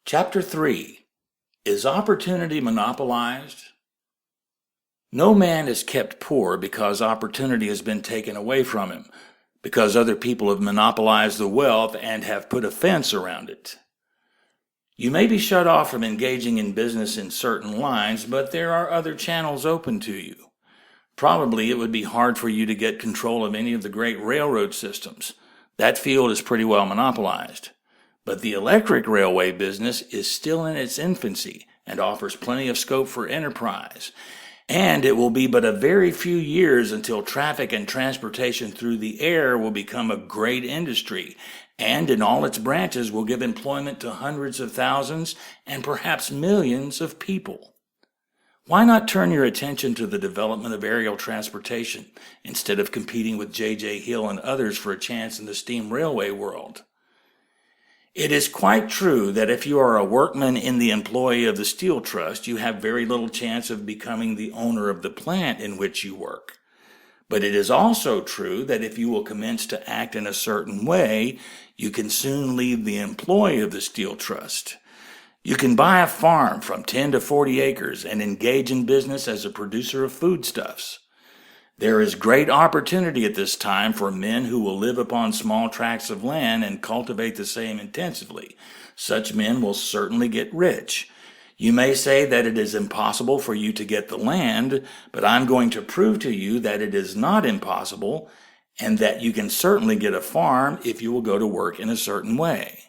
Chapter 3. Is opportunity monopolized? No man is kept poor because opportunity has been taken away from him, because other people have monopolized the wealth and have put a fence around it. You may be shut off from engaging in business in certain lines, but there are other channels open to you. Probably it would be hard for you to get control of any of the great railroad systems. That field is pretty well monopolized. But the electric railway business is still in its infancy and offers plenty of scope for enterprise. And it will be but a very few years until traffic and transportation through the air will become a great industry, and in all its branches will give employment to hundreds of thousands and perhaps millions of people. Why not turn your attention to the development of aerial transportation instead of competing with J.J. Hill and others for a chance in the steam railway world? It is quite true that if you are a workman in the employ of the Steel Trust, you have very little chance of becoming the owner of the plant in which you work. But it is also true that if you will commence to act in a certain way, you can soon leave the employ of the Steel Trust. You can buy a farm from 10 to 40 acres and engage in business as a producer of foodstuffs. There is great opportunity at this time for men who will live upon small tracts of land and cultivate the same intensively. Such men will certainly get rich. You may say that it is impossible for you to get the land, but I'm going to prove to you that it is not impossible and that you can certainly get a farm if you will go to work in a certain way.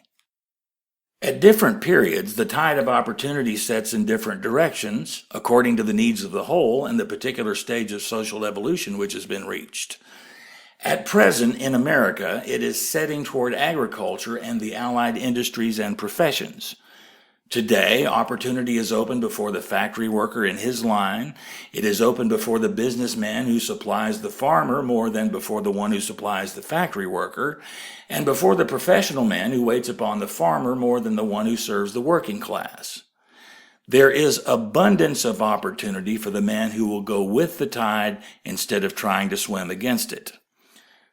At different periods, the tide of opportunity sets in different directions, according to the needs of the whole and the particular stage of social evolution which has been reached. At present, in America, it is setting toward agriculture and the allied industries and professions. Today, opportunity is open before the factory worker in his line. It is open before the businessman who supplies the farmer more than before the one who supplies the factory worker, and before the professional man who waits upon the farmer more than the one who serves the working class. There is abundance of opportunity for the man who will go with the tide instead of trying to swim against it.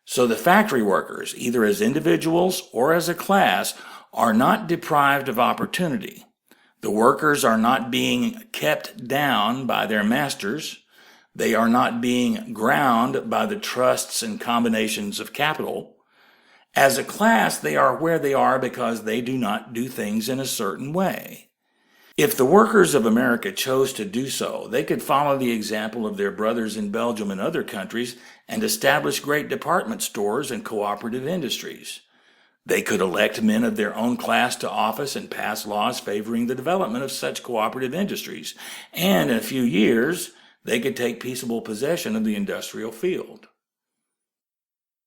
So the factory workers, either as individuals or as a class, are not deprived of opportunity. The workers are not being kept down by their masters. They are not being ground by the trusts and combinations of capital. As a class, they are where they are because they do not do things in a certain way. If the workers of America chose to do so, they could follow the example of their brothers in Belgium and other countries and establish great department stores and cooperative industries. They could elect men of their own class to office and pass laws favoring the development of such cooperative industries, and in a few years, they could take peaceable possession of the industrial field.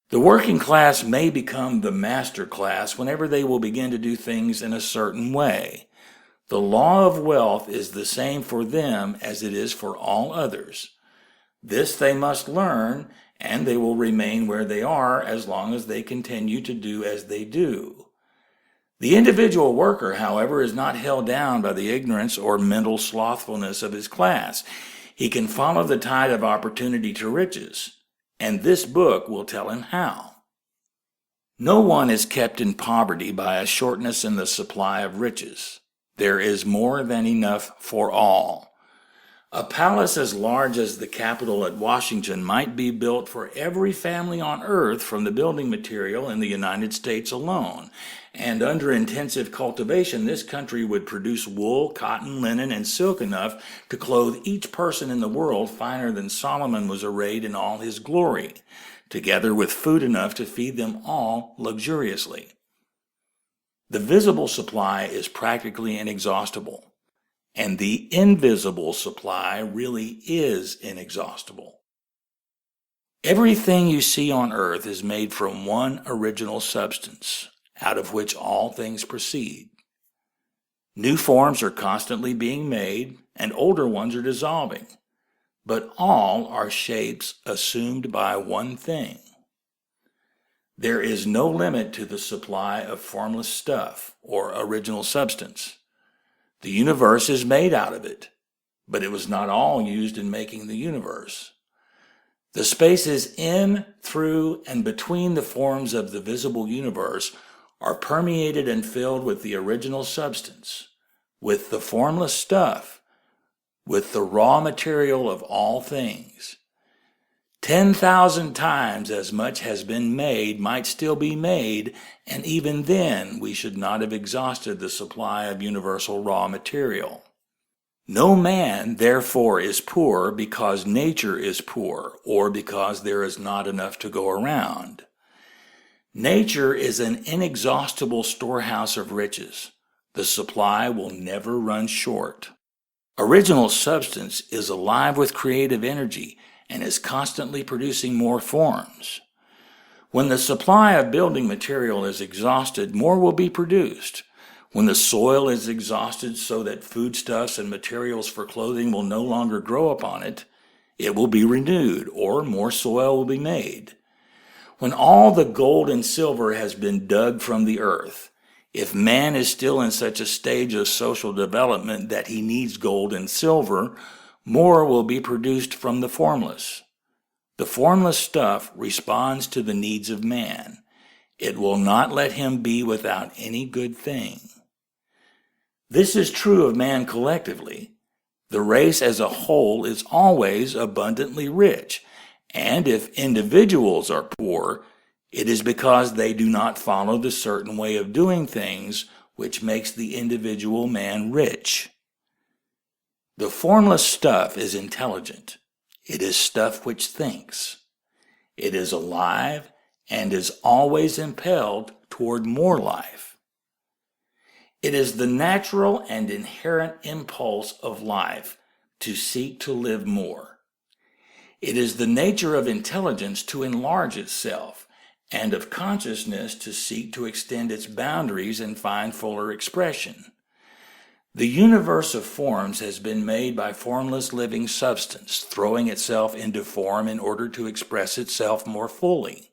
The working class may become the master class whenever they will begin to do things in a certain way. The law of wealth is the same for them as it is for all others. This they must learn, and they will remain where they are as long as they continue to do as they do. The individual worker, however, is not held down by the ignorance or mental slothfulness of his class. He can follow the tide of opportunity to riches, and this book will tell him how. No one is kept in poverty by a shortness in the supply of riches. There is more than enough for all. A palace as large as the Capitol at Washington might be built for every family on earth from the building material in the United States alone. And under intensive cultivation, this country would produce wool, cotton, linen, and silk enough to clothe each person in the world finer than Solomon was arrayed in all his glory, together with food enough to feed them all luxuriously. The visible supply is practically inexhaustible. And the invisible supply really is inexhaustible. Everything you see on earth is made from one original substance, out of which all things proceed. New forms are constantly being made, and older ones are dissolving, but all are shapes assumed by one thing. There is no limit to the supply of formless stuff or original substance. The universe is made out of it, but it was not all used in making the universe. The spaces in, through, and between the forms of the visible universe are permeated and filled with the original substance. with the formless stuff, with the raw material of all things. 10,000 times as much has been made might still be made, and even then we should not have exhausted the supply of universal raw material. No man, therefore, is poor because nature is poor, or because there is not enough to go around. Nature is an inexhaustible storehouse of riches. The supply will never run short. Original substance is alive with creative energy and is constantly producing more forms. When the supply of building material is exhausted, more will be produced. When the soil is exhausted so that foodstuffs and materials for clothing will no longer grow upon it, it will be renewed, or more soil will be made. When all the gold and silver has been dug from the earth, if man is still in such a stage of social development that he needs gold and silver, more will be produced from the formless. The formless stuff responds to the needs of man. It will not let him be without any good thing. This is true of man collectively. The race as a whole is always abundantly rich, and if individuals are poor, it is because they do not follow the certain way of doing things which makes the individual man rich. The formless stuff is intelligent. It is stuff which thinks. It is alive and is always impelled toward more life. It is the natural and inherent impulse of life to seek to live more. It is the nature of intelligence to enlarge itself, and of consciousness to seek to extend its boundaries and find fuller expression. The universe of forms has been made by formless living substance, throwing itself into form in order to express itself more fully.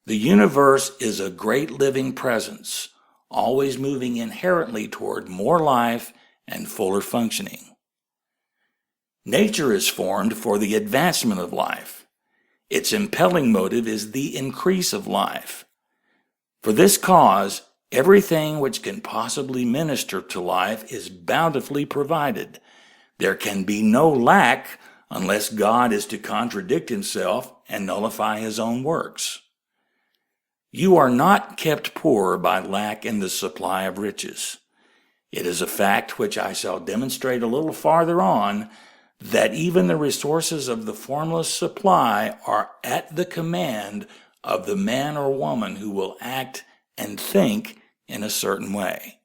The universe is a great living presence, always moving inherently toward more life and fuller functioning. Nature is formed for the advancement of life. Its impelling motive is the increase of life. For this cause, everything which can possibly minister to life is bountifully provided. There can be no lack unless God is to contradict himself and nullify his own works. You are not kept poor by lack in the supply of riches. It is a fact which I shall demonstrate a little farther on, that even the resources of the formless supply are at the command of the man or woman who will act and think in a certain way.